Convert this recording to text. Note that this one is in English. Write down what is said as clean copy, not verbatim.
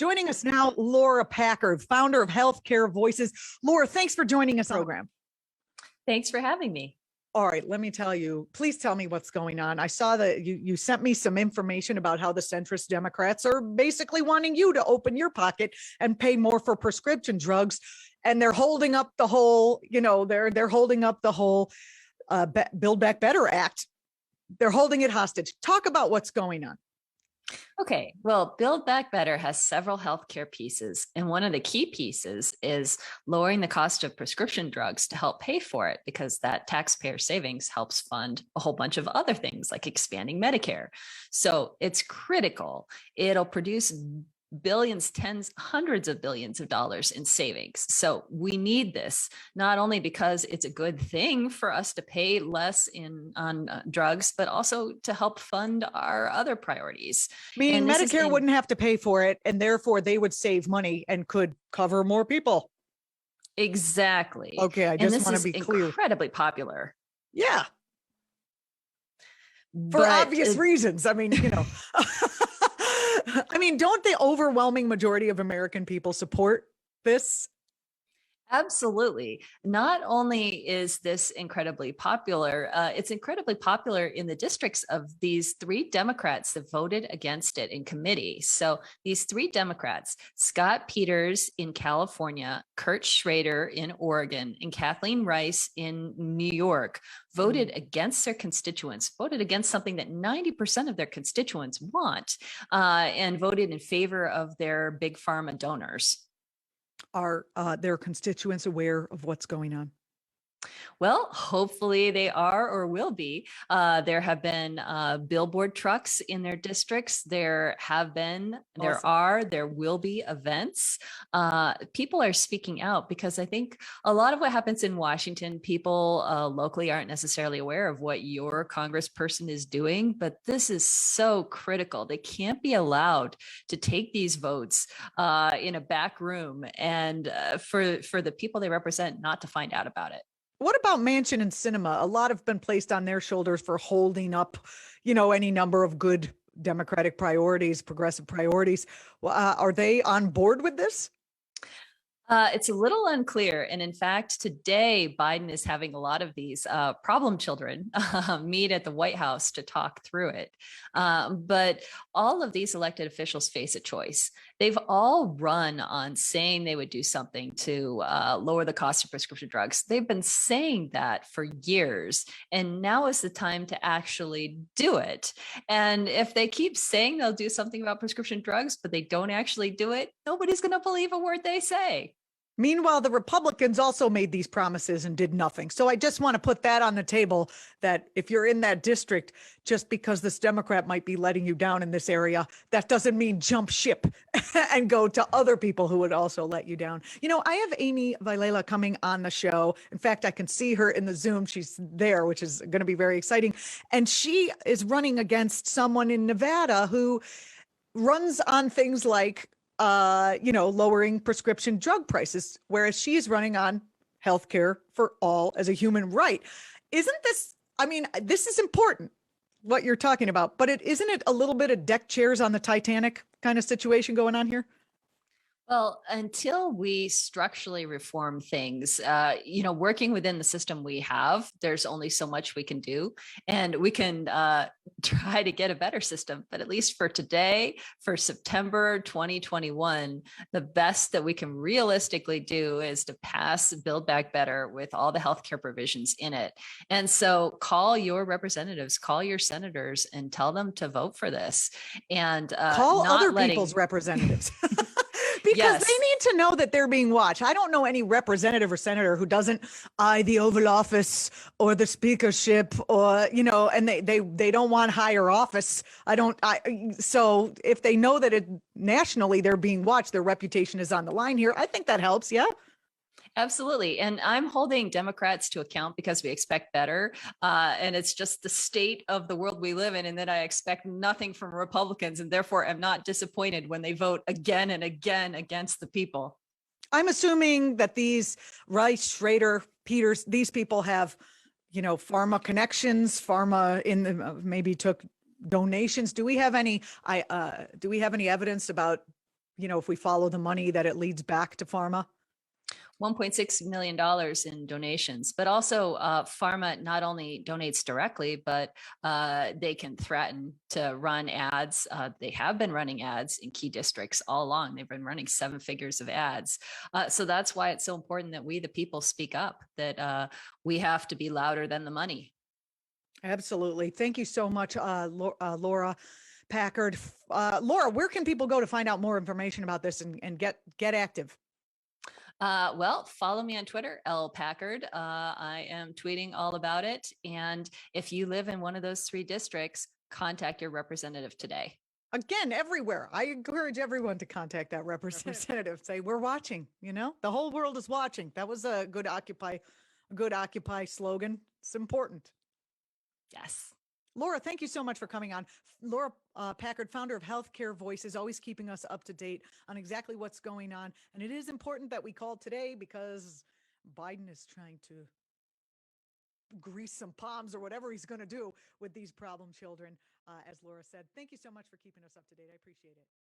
Joining us now, Laura Packard, founder of Healthcare Voices. Laura, thanks for joining us on the program. Thanks for having me. All right, let me tell you, please tell me what's going on. I saw that you sent me some information about how the centrist Democrats are basically wanting you to open your pocket and pay more for prescription drugs. And they're holding up the whole, they're holding up the whole Build Back Better Act. They're holding it hostage. Talk about what's going on. Okay, well, Build Back Better has several healthcare pieces, and one of the key pieces is lowering the cost of prescription drugs to help pay for it, because that taxpayer savings helps fund a whole bunch of other things like expanding Medicare. So it's critical. It'll produce billions, tens, hundreds of billions of dollars in savings. So we need this, not only because it's a good thing for us to pay less on drugs, but also to help fund our other priorities. Meaning Medicare wouldn't have to pay for it, and therefore they would save money and could cover more people. Exactly. Okay, I just want to be clear. Incredibly popular. Yeah. For obvious reasons. I mean, I mean, don't the overwhelming majority of American people support this? Absolutely. Not only is this incredibly popular, it's incredibly popular in the districts of these three Democrats that voted against it in committee. So these three Democrats, Scott Peters in California, Kurt Schrader in Oregon, and Kathleen Rice in New York, voted against their constituents, voted against something that 90% of their constituents want, and voted in favor of their big pharma donors. Are their constituents aware of what's going on? Well, hopefully they are or will be. There have been billboard trucks in their districts. There have been, there will be events. People are speaking out because I think a lot of what happens in Washington, people locally aren't necessarily aware of what your congressperson is doing, but this is so critical. They can't be allowed to take these votes in a back room and for the people they represent not to find out about it. What about Manchin and Sinema? A lot have been placed on their shoulders for holding up, any number of good Democratic priorities, progressive priorities. Are they on board with this? It's a little unclear. And in fact, today, Biden is having a lot of these problem children meet at the White House to talk through it. But all of these elected officials face a choice. They've all run on saying they would do something to lower the cost of prescription drugs. They've been saying that for years. And now is the time to actually do it. And if they keep saying they'll do something about prescription drugs, but they don't actually do it, nobody's going to believe a word they say. Meanwhile, the Republicans also made these promises and did nothing. So I just want to put that on the table, that if you're in that district, just because this Democrat might be letting you down in this area, that doesn't mean jump ship and go to other people who would also let you down. I have Amy Vilela coming on the show. In fact, I can see her in the Zoom. She's there, which is going to be very exciting. And she is running against someone in Nevada who runs on things like lowering prescription drug prices, whereas she's running on healthcare for all as a human right. Isn't this, this is important, what you're talking about, but isn't it a little bit of deck chairs on the Titanic kind of situation going on here? Well, until we structurally reform things, working within the system we have, there's only so much we can do, and we can try to get a better system. But at least for today, for September 2021, the best that we can realistically do is to pass Build Back Better with all the healthcare provisions in it. And so call your representatives, call your senators, and tell them to vote for this. And call other people's representatives. Because they need to know that they're being watched. I don't know any representative or senator who doesn't eye the Oval Office or the speakership or, and they don't want higher office. So if they know that nationally they're being watched, their reputation is on the line here. I think that helps. Yeah. Absolutely. And I'm holding Democrats to account because we expect better. And it's just the state of the world we live in. And that I expect nothing from Republicans, and therefore am not disappointed when they vote again and again against the people. I'm assuming that these Rice, Schrader, Peters, these people have, pharma connections, maybe took donations. Do we have any evidence about if we follow the money, that it leads back to pharma? $1.6 million in donations, but also pharma not only donates directly, but they can threaten to run ads. They have been running ads in key districts all along. They've been running 7 figures of ads. So that's why it's so important that we, the people, speak up, that we have to be louder than the money. Absolutely. Thank you so much, Laura Packard. Laura, where can people go to find out more information about this and get active? Well, follow me on Twitter, L Packard. I am tweeting all about it. And if you live in one of those 3 districts, contact your representative today. Again, everywhere. I encourage everyone to contact that representative. Say, we're watching, the whole world is watching. That was a good Occupy slogan. It's important. Yes. Laura, thank you so much for coming on. Laura Packard, founder of Healthcare Voices, always keeping us up to date on exactly what's going on. And it is important that we called today because Biden is trying to grease some palms or whatever he's going to do with these problem children, as Laura said. Thank you so much for keeping us up to date. I appreciate it.